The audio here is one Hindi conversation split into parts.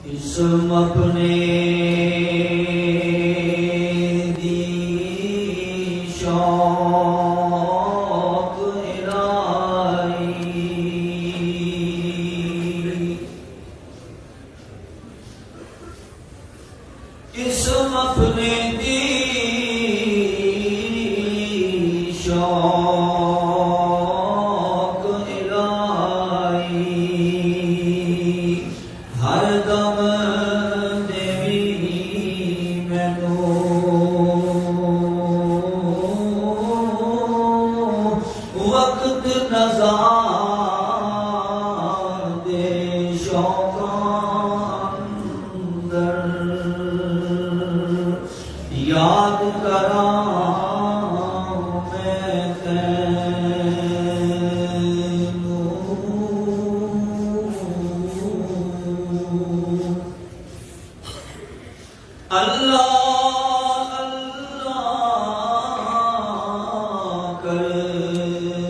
इसम अपने दी शौक इलाही इसम अपने दी शौक इलाही हर दम देवी मैनू वक्त नज़ार दे शौक़ां अंदर याद करां मैं तैनू अल्लाह अल्लाह कर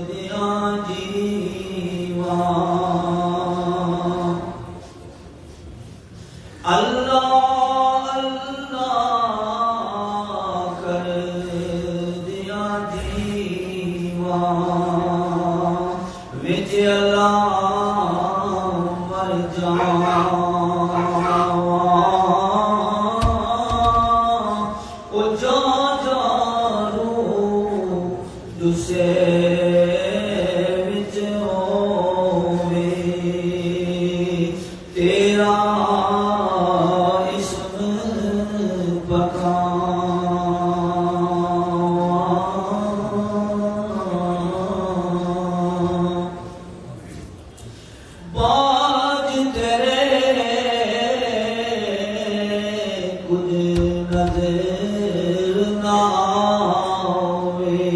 दिया जीवा अल्लाह अल्लाह कर दिया जीवा विच अल्लाह मर जावा ओ जा जारू दुसे विच होवे तेरा इसम पका बाज तेरे कुछ नजर ना आवे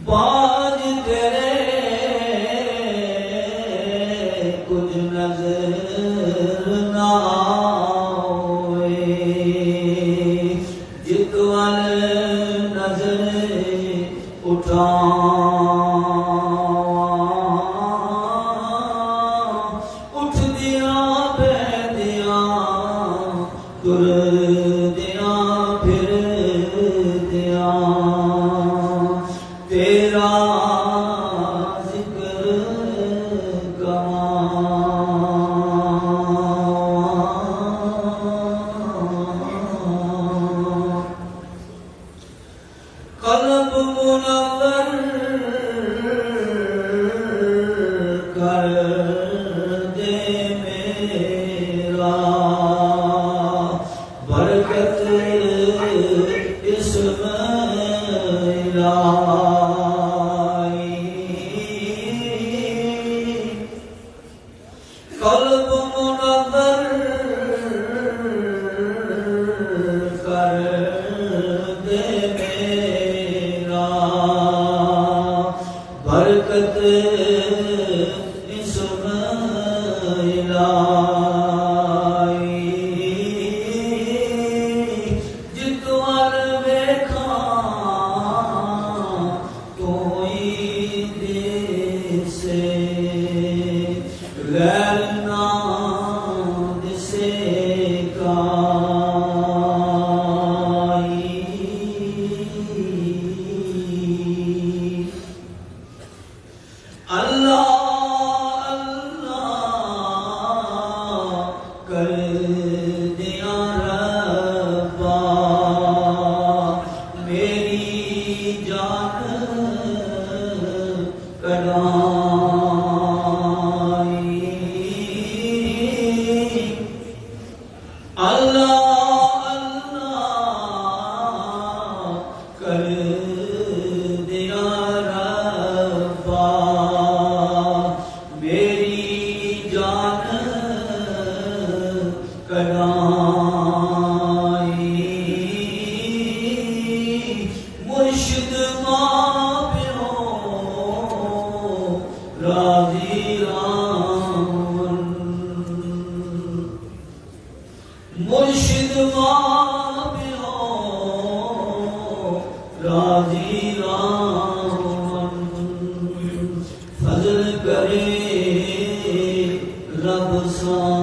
बाज तेरे कुछ नजर ना आवे जित वाल नजर उठा उठ दिया पैदिया तुर दिया फिर दिया तेरा जिक्र कल्ब मुनव्वर कर दे मेरा बरकत इसम इलाही कल्ब मुनव्वर कर दे मेरा बरकत इसम इलाही जित वाल वेखा कोई दिसे गैर ना दिसे अल्लाह अल्लाह कर दिया रब्बा मेरी जान कढ़ाई अल्लाह अल्लाह कर दिया रब्बा मेरी जान कढ़ाई मुर्शिद माँ प्यो राजी रामन मुर्शिद माँ प्यो राजी रामन फजल करे रब सा